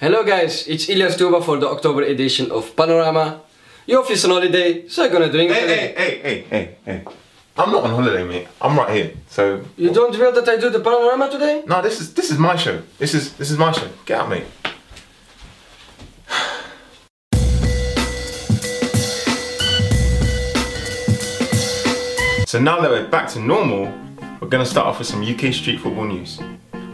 Hello guys, it's Ilyas Tuba for the October edition of Panorama. Your office on holiday, so I'm gonna drink today. Hey. I'm not on holiday, mate. I'm right here. So you don't feel that I do the Panorama today? No, this is my show. This is my show. Get out, mate. So now that we're back to normal, we're gonna start off with some UK street football news.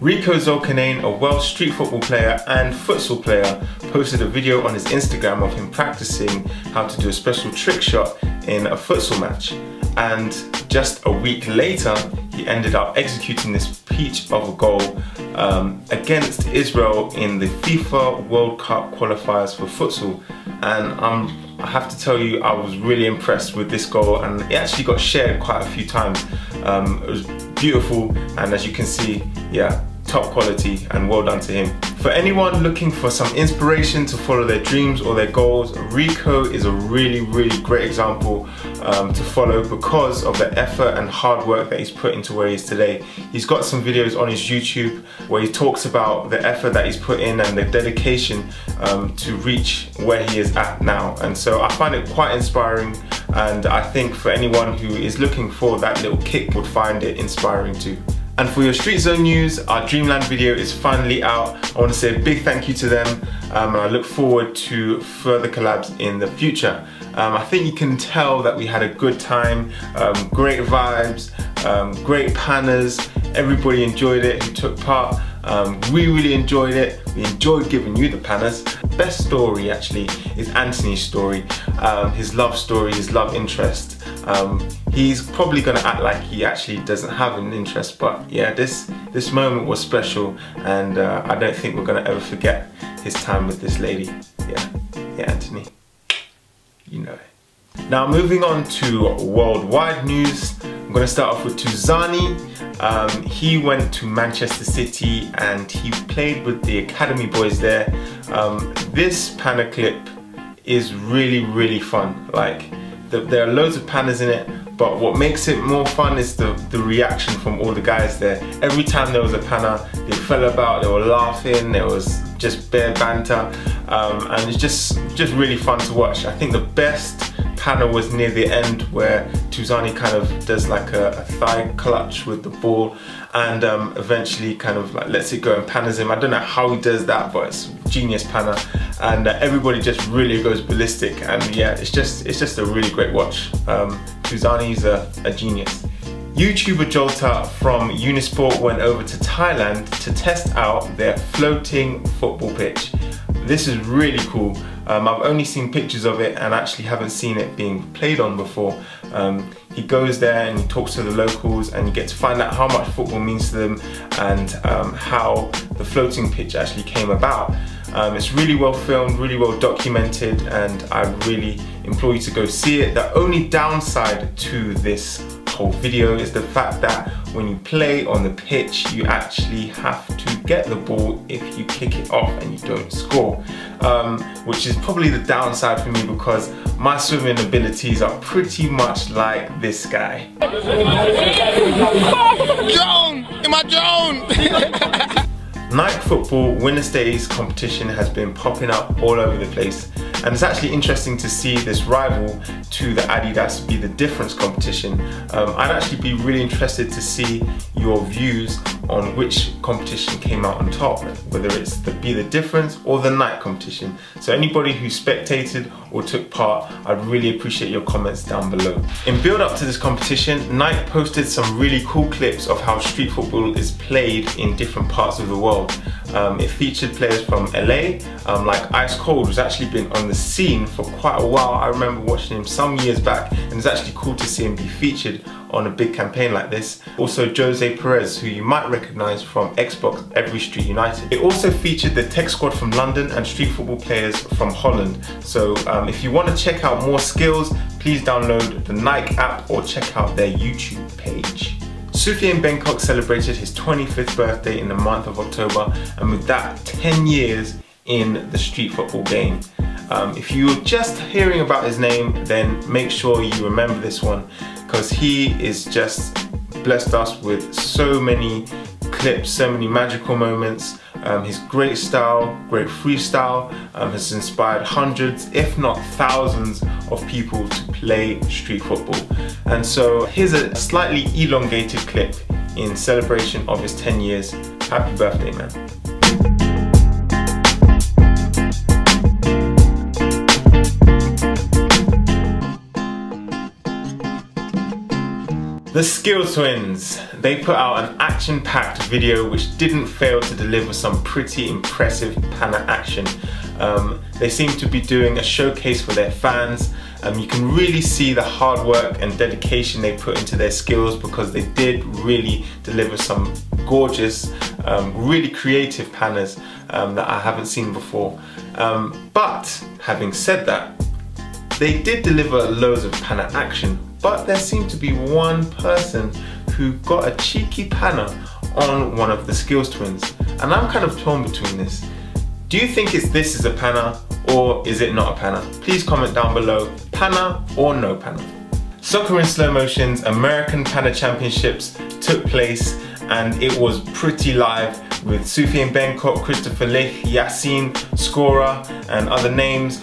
RICO Zulkarnain, a Welsh street football player and futsal player, posted a video on his Instagram of him practicing how to do a special trick shot in a futsal match. And just a week later, he ended up executing this peach of a goal against Israel in the FIFA World Cup qualifiers for futsal. And I have to tell you, I was really impressed with this goal, and it actually got shared quite a few times. It was beautiful, and as you can see, yeah, top quality, and well done to him. For anyone looking for some inspiration to follow their dreams or their goals, RICO is a really great example to follow because of the effort and hard work that he's put into where he is today. He's got some videos on his YouTube where he talks about the effort that he's put in and the dedication to reach where he is at now. And so I find it quite inspiring, and I think for anyone who is looking for that little kick would find it inspiring too. And for your Street Zone news, our Dreamland video is finally out. I want to say a big thank you to them, and I look forward to further collabs in the future. I think you can tell that we had a good time, great vibes, great pannas. Everybody enjoyed it who took part. We really enjoyed it. We enjoyed giving you the pannas. Best story actually is Anthony's story, his love story, his love interest. He's probably gonna act like he actually doesn't have an interest, but yeah, this moment was special, and I don't think we're gonna ever forget his time with this lady. Yeah, Anthony, you know it. Now moving on to worldwide news, I'm gonna start off with Touzani. He went to Manchester City and he played with the academy boys there. This panna clip is really fun. Like, there are loads of pannas in it, but what makes it more fun is the reaction from all the guys there. Every time there was a panna, they fell about, they were laughing, there was just bare banter, and it's just really fun to watch. I think the best panna was near the end where Touzani kind of does like a thigh clutch with the ball, and eventually kind of like lets it go and pannas him. I don't know how he does that, but it's genius panna, and everybody just really goes ballistic, and yeah, it's just a really great watch. Touzani's a genius. YouTuber Jolter from Unisport went over to Thailand to test out their floating football pitch. This is really cool. I've only seen pictures of it and actually haven't seen it being played on before. He goes there and he talks to the locals, and you get to find out how much football means to them, and how the floating pitch actually came about. It's really well filmed, really well documented, and I really implore you to go see it. The only downside to this whole video is the fact that when you play on the pitch, you actually have to get the ball if you kick it off and you don't score, which is probably the downside for me because my swimming abilities are pretty much like this guy. Joan! In my Joan! Nike football winner stays competition has been popping up all over the place, and it's actually interesting to see this rival to the Adidas Be The Difference competition. I'd actually be really interested to see your views on which competition came out on top, whether it's the Be The Difference or the Nike competition. So anybody who spectated or took part, I'd really appreciate your comments down below. In build up to this competition, Nike posted some really cool clips of how street football is played in different parts of the world. It featured players from LA, like Ice Cold, who's actually been on the scene for quite a while. I remember watching him some years back, and it's actually cool to see him be featured on a big campaign like this. Also Jose Perez, who you might recognise from Xbox Every Street United. It also featured the tech squad from London and street football players from Holland. So if you want to check out more skills, please download the Nike app or check out their YouTube page. Soufiane Bencok celebrated his 25th birthday in the month of October, and with that 10 years in the street football game. If you're just hearing about his name, then make sure you remember this one, because he is just blessed us with so many clips, so many magical moments. His great style, great freestyle, has inspired hundreds, if not thousands, of people to play street football. And so here's a slightly elongated clip in celebration of his 10 years. Happy birthday, man. The Skill Twins, they put out an action-packed video which didn't fail to deliver some pretty impressive Panna action. They seem to be doing a showcase for their fans. You can really see the hard work and dedication they put into their skills, because they did really deliver some gorgeous, really creative Pannas that I haven't seen before. But having said that, they did deliver loads of Panna action. But there seemed to be one person who got a cheeky Panna on one of the Skills Twins. And I'm kind of torn between this. Do you think this is a Panna, or is it not a Panna? Please comment down below, Panna or no Panna. Soccer in Slow Motion's American Panna Championships took place, and it was pretty live, with Soufiane Bencok, Christopher Lich, Yassine, Scorer and other names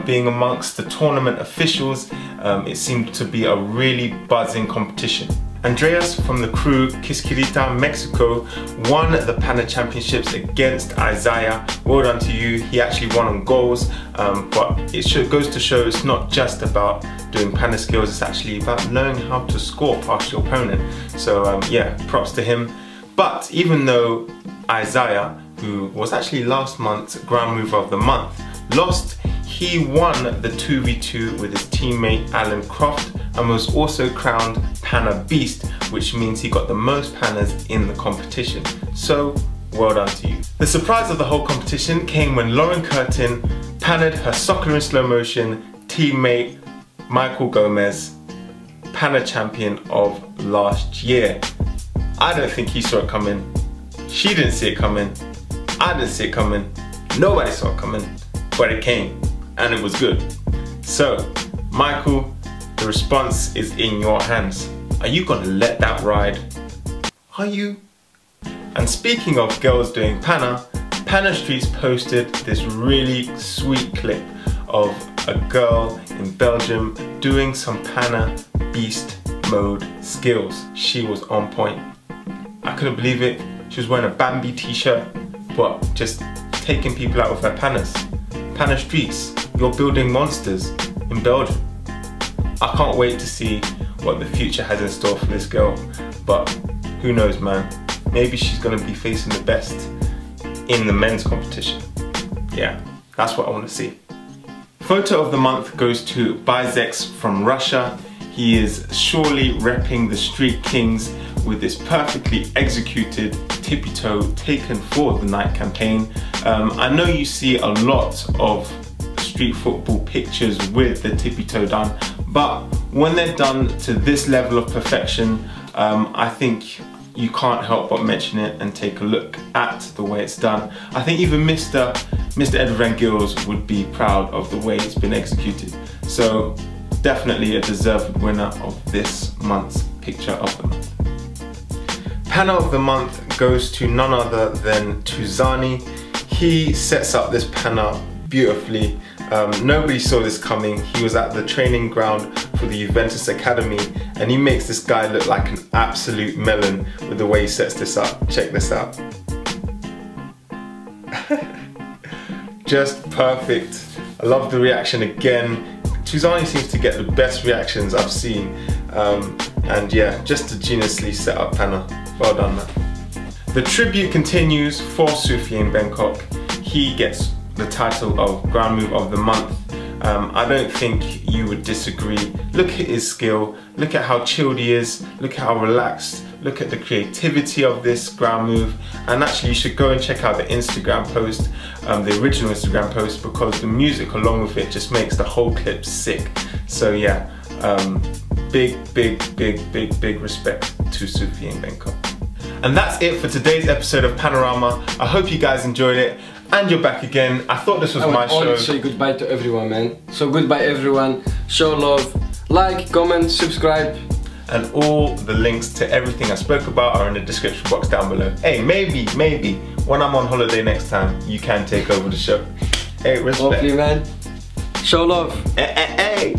being amongst the tournament officials. It seemed to be a really buzzing competition. Andreas from the crew Quisquirita, Mexico, won the Panna Championships against Isaiah. Well done to you. He actually won on goals, but it goes to show it's not just about doing Panna skills, it's actually about knowing how to score past your opponent. So yeah, props to him. But even though Isaiah, who was actually last month's Groundmove of the Month, lost, he won the 2v2 with his teammate Alan Croft and was also crowned Panna Beast, which means he got the most Pannas in the competition. So well done to you. The surprise of the whole competition came when Lauren Curtin panned her Soccer in Slow Motion teammate Michael Gomez, Panna champion of last year. I don't think he saw it coming. She didn't see it coming. I didn't see it coming. Nobody saw it coming, but it came, and it was good. So, Michael, the response is in your hands. Are you gonna let that ride? Are you? And speaking of girls doing Panna, Panna Streets posted this really sweet clip of a girl in Belgium doing some Panna Beast mode skills. She was on point. I couldn't believe it. She was wearing a Bambi t-shirt, but just taking people out with her Pannas. Panna Streets, you're building monsters in Belgium. I can't wait to see what the future has in store for this girl, but who knows, man. Maybe she's gonna be facing the best in the men's competition. Yeah, that's what I want to see. Photo of the month goes to Bizex from Russia. He is surely repping the Street Kings with this perfectly executed tippy toe taken for the night campaign. I know you see a lot of street football pictures with the tippy toe done, but when they're done to this level of perfection, I think you can't help but mention it and take a look at the way it's done. I think even Mr. Edward Van Gils would be proud of the way it's been executed. So definitely a deserved winner of this month's picture of the month. Panna of the month goes to none other than Touzani. He sets up this Panna beautifully. Nobody saw this coming. He was at the training ground for the Juventus Academy, and he makes this guy look like an absolute melon with the way he sets this up. Check this out. Just perfect. I love the reaction again. Touzani seems to get the best reactions I've seen. And yeah, just a geniusly set up Panna. Well done, man. The tribute continues for Soufiane Bencok. He gets the title of Groundmove of the Month. I don't think you would disagree. Look at his skill, look at how chilled he is, look at how relaxed, look at the creativity of this ground move. And actually you should go and check out the Instagram post, the original Instagram post, because the music along with it just makes the whole clip sick. So yeah, big respect to Soufiane Bencok. And that's it for today's episode of Panorama. I hope you guys enjoyed it, and you're back again. I thought this was my show. I want to say goodbye to everyone, man. So goodbye everyone, show love, like, comment, subscribe. And all the links to everything I spoke about are in the description box down below. Hey, maybe when I'm on holiday next time, you can take over the show. Hey, respect. Hopefully, man. Show love. Hey.